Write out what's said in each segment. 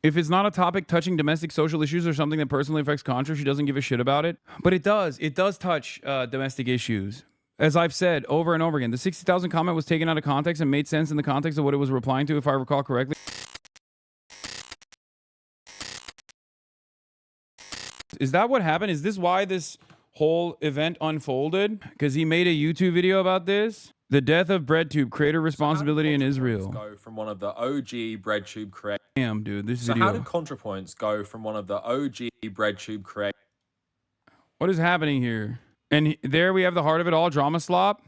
If it's not a topic touching domestic social issues or something that personally affects Contra, she doesn't give a shit about it. But it does. It does touch domestic issues. As I've said over and over again, the 60,000 comment was taken out of context and made sense in the context of what it was replying to, if I recall correctly. Is that what happened? Is this why this whole event unfolded? Because he made a YouTube video about this? The death of BreadTube, creator responsibility in Israel. Go from one of the OG BreadTube creators. Damn, dude, this So video. how did ContraPoints go from one of the OG BreadTube creators? What is happening here? And there we have the heart of it all, drama slop.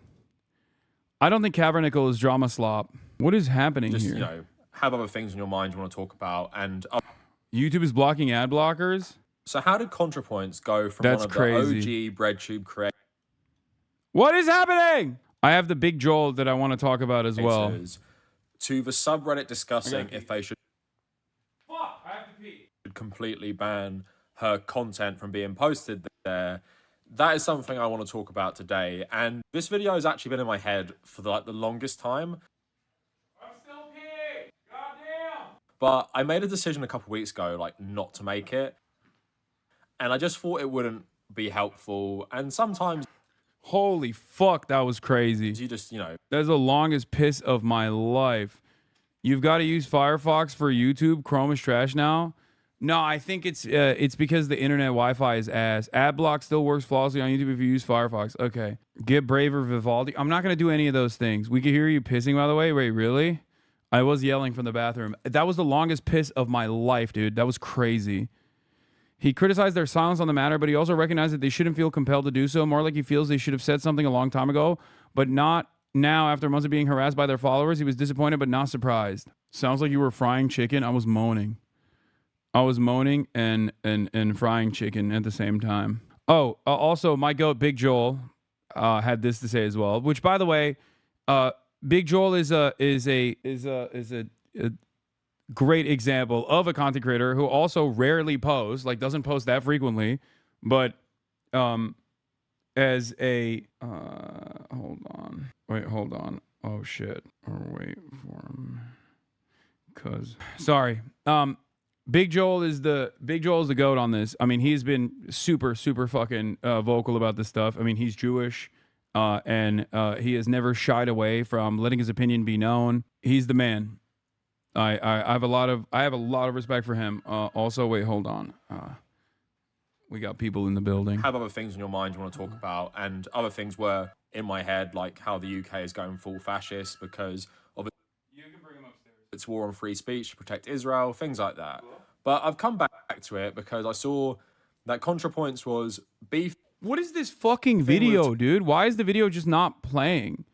I don't think Cavernickel is drama slop. What is happening here? You know, have other things in your mind you want to talk about, and YouTube is blocking ad blockers. So how did ContraPoints go from one of the OG BreadTube creators? What is happening? I have the big Joel that I want to talk about as well. To the subreddit discussing if they should Fuck, I have to pee. Completely ban her content from being posted there. That is something I want to talk about today. And this video has actually been in my head for the longest time. I'm still peeing. Goddamn. But I made a decision a couple weeks ago, not to make it. And I just thought it wouldn't be helpful. And sometimes... Holy fuck, that was crazy. You just, That's the longest piss of my life. You've got to use Firefox for YouTube. Chrome is trash now. No, I think it's because the internet Wi-Fi is ass. Adblock still works flawlessly on YouTube if you use Firefox. Okay. Get braver, Vivaldi. I'm not going to do any of those things. We can hear you pissing, by the way. Wait, really? I was yelling from the bathroom. That was the longest piss of my life, dude. That was crazy. He criticized their silence on the matter, but he also recognized that they shouldn't feel compelled to do so. More like he feels they should have said something a long time ago, but not now after months of being harassed by their followers. He was disappointed, but not surprised. Sounds like you were frying chicken. I was moaning. I was moaning and frying chicken at the same time. Oh, also, my goat, Big Joel, had this to say as well, which, by the way, Big Joel is a great example of a content creator who also rarely posts, doesn't post that frequently, but as a hold on, oh shit, or wait for him, cause sorry, Big Joel is the goat on this. I mean, he's been super fucking vocal about this stuff. I mean, he's Jewish, and he has never shied away from letting his opinion be known. He's the man. I have a lot of respect for him. Also, wait, hold on. We got people in the building. Have other things in your mind you want to talk about, and other things were in my head, like how the UK is going full fascist because of its war on free speech to protect Israel, things like that. But I've come back to it because I saw that ContraPoints was beef. What is this fucking video, dude? Why is the video just not playing?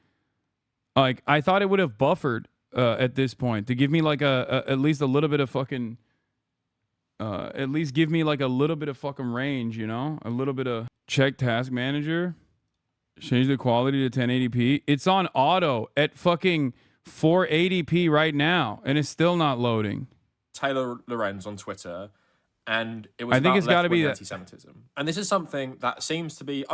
I thought it would have buffered at this point to give me at least a little bit of fucking at least give me a little bit of fucking range, a little bit of check task manager, change the quality to 1080p. It's on auto at fucking 480p right now and it's still not loading. Taylor Lorenz on Twitter, and it was about left-wing anti-Semitism. And this is something that seems to be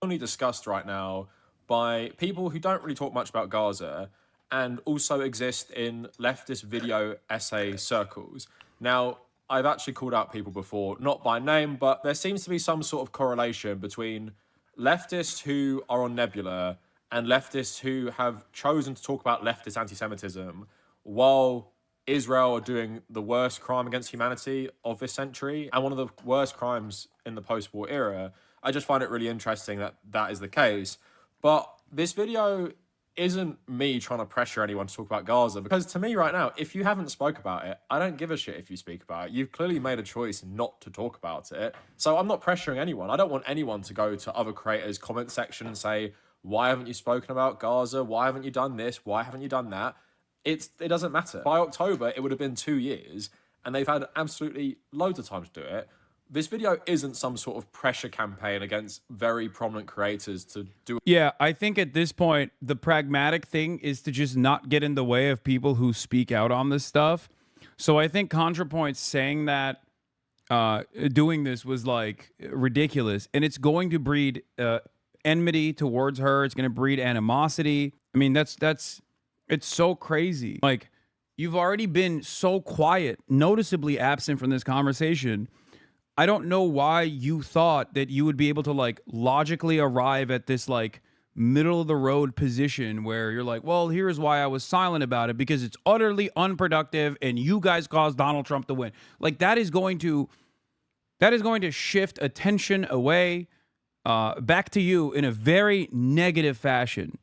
only discussed right now by people who don't really talk much about Gaza and also exist in leftist video essay circles. Now, I've actually called out people before, not by name, but there seems to be some sort of correlation between leftists who are on Nebula and leftists who have chosen to talk about leftist anti-Semitism while Israel are doing the worst crime against humanity of this century and one of the worst crimes in the post-war era. I just find it really interesting that that is the case. But this video isn't me trying to pressure anyone to talk about Gaza, because to me right now, if you haven't spoke about it, I don't give a shit if you speak about it. You've clearly made a choice not to talk about it. So I'm not pressuring anyone. I don't want anyone to go to other creators' comment section and say, why haven't you spoken about Gaza? Why haven't you done this? Why haven't you done that? It doesn't matter. By October, it would have been 2 years, and they've had absolutely loads of time to do it. This video isn't some sort of pressure campaign against very prominent creators to do it. Yeah, I think at this point, the pragmatic thing is to just not get in the way of people who speak out on this stuff. So I think ContraPoints saying that doing this was ridiculous, and it's going to breed enmity towards her. It's going to breed animosity. I mean, it's so crazy. You've already been so quiet, noticeably absent from this conversation. I don't know why you thought that you would be able to like logically arrive at this like middle of the road position where you're like, well, here's why I was silent about it, because it's utterly unproductive and you guys caused Donald Trump to win. Like that is going to shift attention away back to you in a very negative fashion.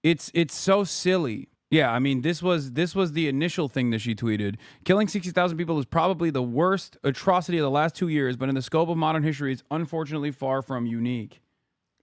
It's so silly. Yeah, I mean, this was the initial thing that she tweeted. Killing 60,000 people is probably the worst atrocity of the last 2 years, but in the scope of modern history, it's unfortunately far from unique.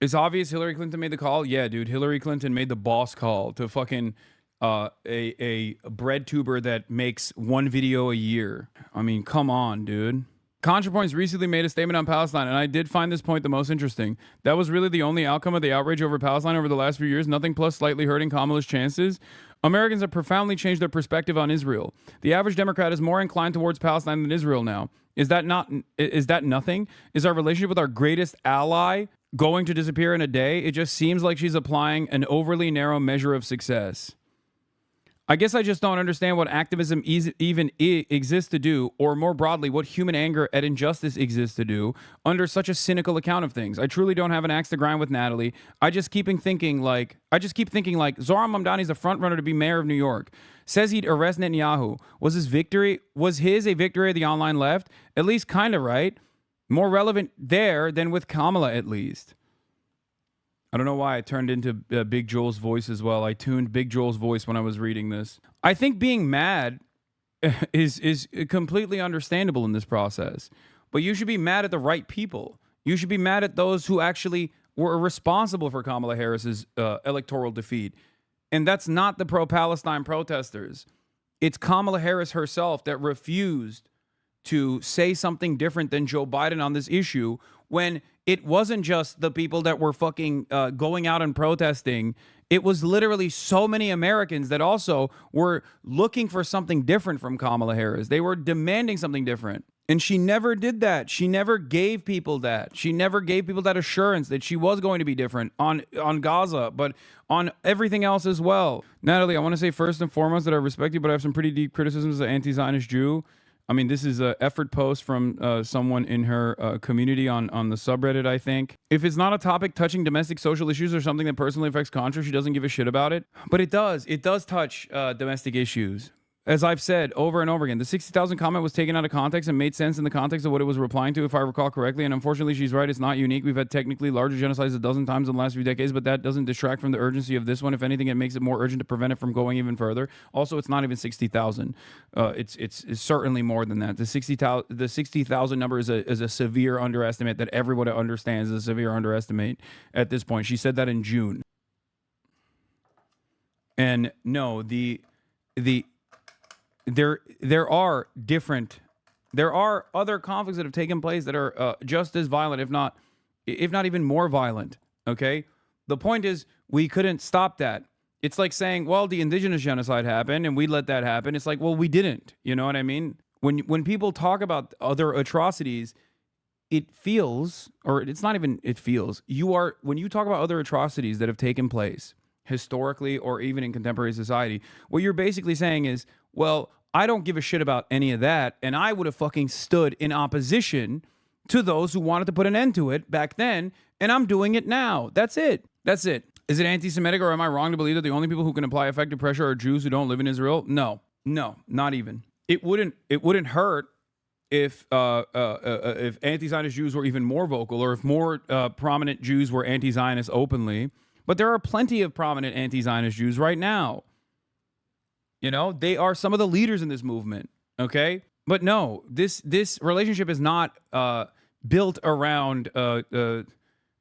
It's obvious Hillary Clinton made the call. Yeah, dude, Hillary Clinton made the boss call to fucking a bread tuber that makes one video a year. I mean, come on, dude. ContraPoints recently made a statement on Palestine, and I did find this point the most interesting. That was really the only outcome of the outrage over Palestine over the last few years, nothing plus slightly hurting Kamala's chances. Americans have profoundly changed their perspective on Israel. The average Democrat is more inclined towards Palestine than Israel now. Is that nothing? Is our relationship with our greatest ally going to disappear in a day? It just seems like she's applying an overly narrow measure of success. I guess I just don't understand what activism even exists to do, or more broadly, what human anger at injustice exists to do under such a cynical account of things. I truly don't have an axe to grind with Natalie. I just keep thinking like Zohran Mamdani's the front runner to be mayor of New York. Says he'd arrest Netanyahu. Was his a victory of the online left? At least kind of right. More relevant there than with Kamala, at least. I don't know why I turned into Big Joel's voice as well. I tuned Big Joel's voice when I was reading this. I think being mad is completely understandable in this process. But you should be mad at the right people. You should be mad at those who actually were responsible for Kamala Harris's electoral defeat. And that's not the pro-Palestine protesters. It's Kamala Harris herself that refused to say something different than Joe Biden on this issue, when it wasn't just the people that were fucking going out and protesting. It was literally so many Americans that also were looking for something different from Kamala Harris. They were demanding something different. And she never did that. She never gave people that. She never gave people that assurance that she was going to be different on Gaza, but on everything else as well. Natalie, I want to say first and foremost that I respect you, but I have some pretty deep criticisms of anti-Zionist Jew. I mean, this is an effort post from someone in her community on the subreddit, I think. If it's not a topic touching domestic social issues or something that personally affects Contra, she doesn't give a shit about it. But it does. It does touch domestic issues. As I've said over and over again, the 60,000 comment was taken out of context and made sense in the context of what it was replying to, if I recall correctly. And unfortunately, she's right. It's not unique. We've had technically larger genocides a dozen times in the last few decades, but that doesn't distract from the urgency of this one. If anything, it makes it more urgent to prevent it from going even further. Also, it's not even 60,000. It's certainly more than that. The 60,000 number is a severe underestimate that everyone understands is a severe underestimate at this point. She said that in June. And no, there are other conflicts that have taken place that are just as violent, if not even more violent. Okay, the point is we couldn't stop that. It's like saying, well, the indigenous genocide happened and we let that happen. It's like, well, we didn't. You know what I mean? When people talk about other atrocities, it feels, or it's not even it feels. When you talk about other atrocities that have taken place historically or even in contemporary society, what you're basically saying is, well, I don't give a shit about any of that, and I would have fucking stood in opposition to those who wanted to put an end to it back then, and I'm doing it now. That's it. That's it. Is it anti-Semitic, or am I wrong to believe that the only people who can apply effective pressure are Jews who don't live in Israel? No, not even. It wouldn't hurt if anti-Zionist Jews were even more vocal, or if more prominent Jews were anti-Zionist openly. But there are plenty of prominent anti-Zionist Jews right now. You know, they are some of the leaders in this movement, okay? But no, this relationship is not built around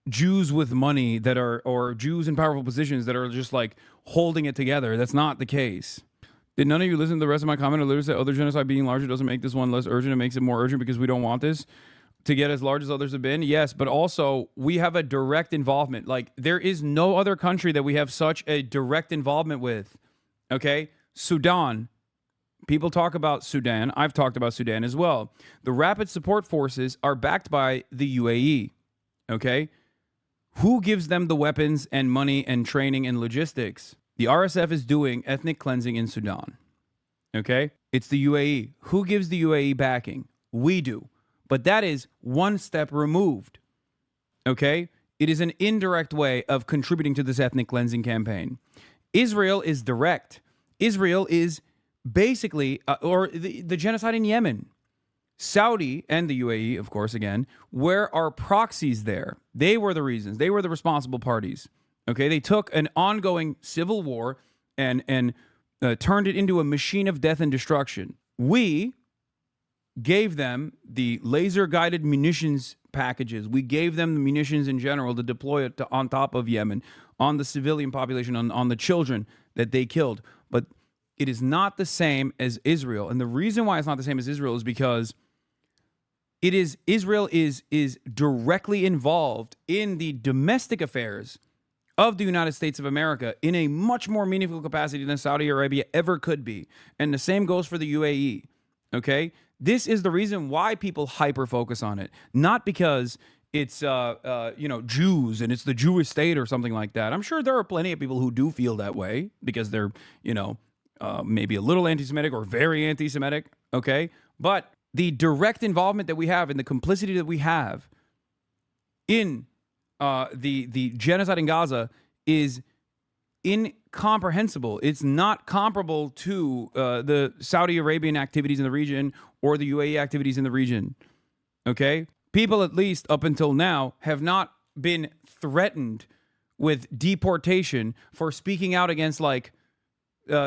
Jews with money that are, or Jews in powerful positions that are just like holding it together. That's not the case. Did none of you listen to the rest of my comment or literally say other genocide being larger doesn't make this one less urgent? It makes it more urgent because we don't want this to get as large as others have been? Yes, but also we have a direct involvement. Like, there is no other country that we have such a direct involvement with, okay? Sudan. People talk about Sudan. I've talked about Sudan as well. The Rapid Support Forces are backed by the UAE, okay? Who gives them the weapons and money and training and logistics? The RSF is doing ethnic cleansing in Sudan. Okay? It's the UAE. Who gives the UAE backing? We do. But that is one step removed. Okay? It is an indirect way of contributing to this ethnic cleansing campaign. Israel is direct. Israel is basically, or the genocide in Yemen. Saudi and the UAE, of course, again, where are proxies there? They were the reasons. They were the responsible parties. Okay? They took an ongoing civil war and turned it into a machine of death and destruction. We gave them the laser-guided munitions packages. We gave them the munitions in general to deploy it on top of Yemen, on the civilian population, on the children that they killed. But it is not the same as Israel. And the reason why it's not the same as Israel is because Israel is directly involved in the domestic affairs of the United States of America in a much more meaningful capacity than Saudi Arabia ever could be. And the same goes for the UAE. Okay? This is the reason why people hyper-focus on it. Not because it's, Jews and it's the Jewish state or something like that. I'm sure there are plenty of people who do feel that way because they're, maybe a little anti-Semitic or very anti-Semitic. Okay? But the direct involvement that we have and the complicity that we have in the genocide in Gaza is incomprehensible. It's not comparable to the Saudi Arabian activities in the region or the UAE activities in the region. Okay? People, at least up until now, have not been threatened with deportation for speaking out against,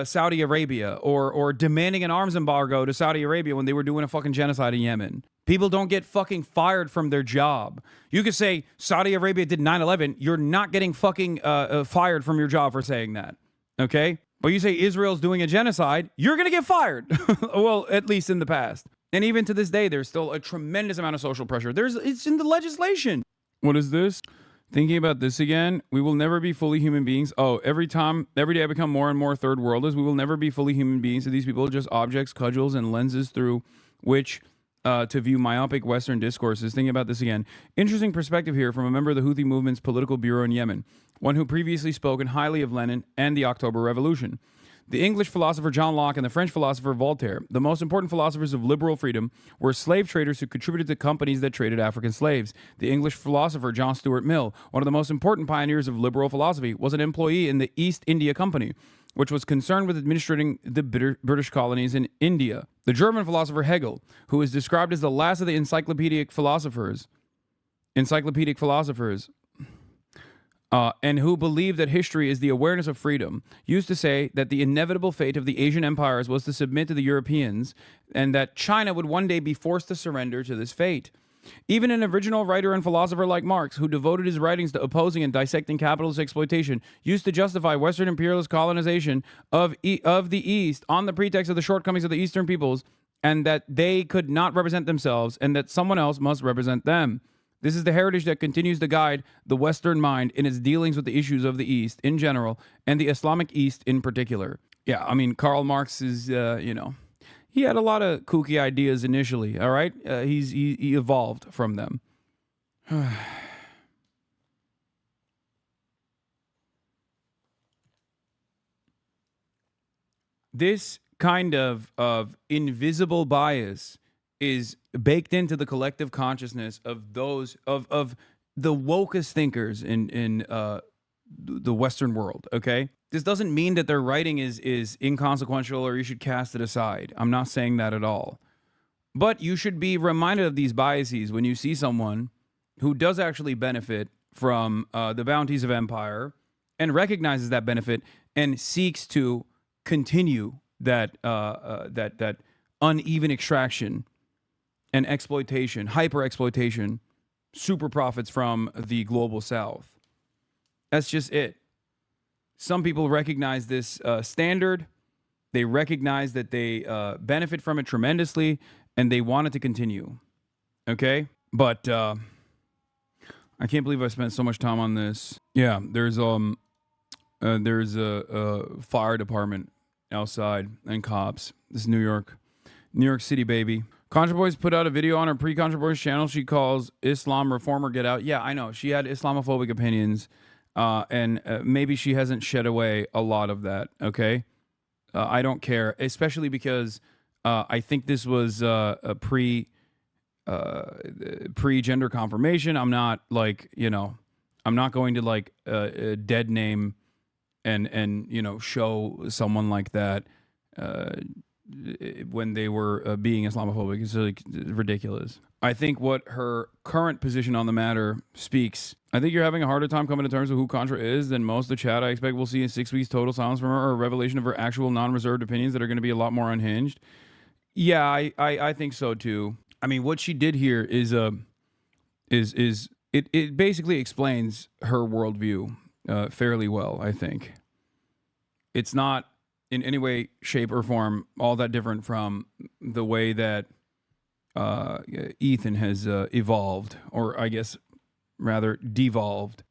Saudi Arabia or demanding an arms embargo to Saudi Arabia when they were doing a fucking genocide in Yemen. People don't get fucking fired from their job. You could say Saudi Arabia did 9/11. You're not getting fucking fired from your job for saying that. Okay? But you say Israel's doing a genocide, you're going to get fired. Well, at least in the past. And even to this day, there's still a tremendous amount of social pressure. It's in the legislation. What is this? Thinking about this again, we will never be fully human beings. Oh, every day I become more and more third worlders, we will never be fully human beings. So these people are just objects, cudgels, and lenses through which to view myopic Western discourses. Thinking about this again. Interesting perspective here from a member of the Houthi movement's political bureau in Yemen, one who previously spoken highly of Lenin and the October Revolution. The English philosopher John Locke and the French philosopher Voltaire, the most important philosophers of liberal freedom, were slave traders who contributed to companies that traded African slaves. The English philosopher John Stuart Mill, one of the most important pioneers of liberal philosophy, was an employee in the East India Company, which was concerned with administrating the British colonies in India. The German philosopher Hegel, who is described as the last of the encyclopedic philosophers, and who believed that history is the awareness of freedom, used to say that the inevitable fate of the Asian empires was to submit to the Europeans, and that China would one day be forced to surrender to this fate. Even an original writer and philosopher like Marx, who devoted his writings to opposing and dissecting capitalist exploitation, used to justify Western imperialist colonization of the East on the pretext of the shortcomings of the Eastern peoples, and that they could not represent themselves, and that someone else must represent them. This is the heritage that continues to guide the Western mind in its dealings with the issues of the East in general, and the Islamic East in particular. Yeah, I mean, Karl Marx is, he had a lot of kooky ideas initially, all right? He evolved from them. This kind of invisible bias is baked into the collective consciousness of those of the wokest thinkers in the Western world. Okay, this doesn't mean that their writing is inconsequential or you should cast it aside. I'm not saying that at all, but you should be reminded of these biases when you see someone who does actually benefit from the bounties of empire and recognizes that benefit and seeks to continue that uneven extraction and exploitation, hyper-exploitation, super profits from the global south. That's just it. Some people recognize this standard. They recognize that they benefit from it tremendously, and they want it to continue. Okay? But I can't believe I spent so much time on this. Yeah, there's a fire department outside and cops. This is New York City, baby. ContraPoints put out a video on her pre-ContraPoints channel she calls Islam Reformer Get Out. Yeah, I know. She had Islamophobic opinions, and maybe she hasn't shed away a lot of that, okay? I don't care, especially because I think this was a pre-gender confirmation. I'm not like, I'm not going to like dead name and show someone like that when they were being Islamophobic. It's like ridiculous. I think what her current position on the matter speaks. I think you're having a harder time coming to terms with who Contra is than most of the chat. I expect we'll see in 6 weeks total silence from her, or a revelation of her actual non-reserved opinions that are going to be a lot more unhinged. Yeah, I think so too. I mean, what she did here is it basically explains her worldview fairly well, I think. It's not in any way, shape, or form all that different from the way that Ethan has evolved, or I guess rather devolved.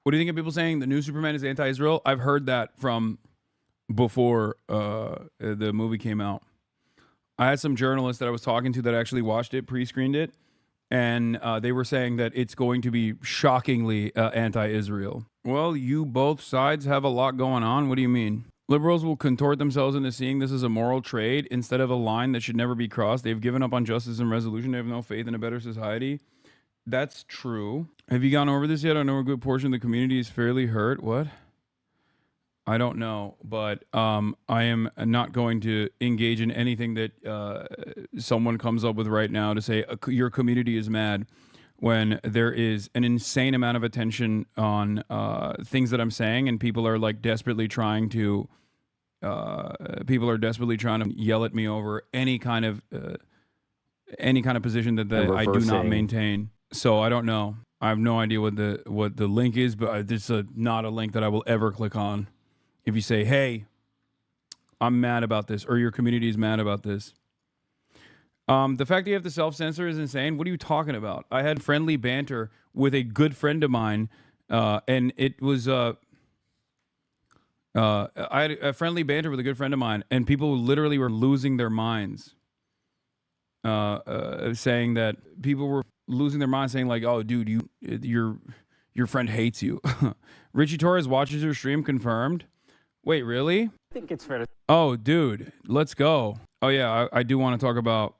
What do you think of people saying the new Superman is anti-Israel? I've heard that from before the movie came out. I had some journalists that I was talking to that actually watched it, pre-screened it, and they were saying that it's going to be shockingly anti-Israel. Well, you both sides have a lot going on. What do you mean? Liberals will contort themselves into seeing this as a moral trade instead of a line that should never be crossed. They've given up on justice and resolution. They have no faith in a better society. That's true. Have you gone over this yet? I know a good portion of the community is fairly hurt. What? I don't know, but I am not going to engage in anything that someone comes up with right now to say your community is mad when there is an insane amount of attention on things that I'm saying, and people are like desperately trying to yell at me over any kind of position that I do not maintain. So I don't know. I have no idea what the link is, but it's not a link that I will ever click on. If you say, hey, I'm mad about this, or your community is mad about this. The fact that you have to self-censor is insane. What are you talking about? I had friendly banter with a good friend of mine, and it was... I had a friendly banter with a good friend of mine, and people literally were losing their minds. Saying that people were losing their minds, saying like, oh, dude, your friend hates you. Richie Torres watches your stream, confirmed. Wait, really? I think it's fair to... Oh, dude, let's go. Oh, yeah, I do want to talk about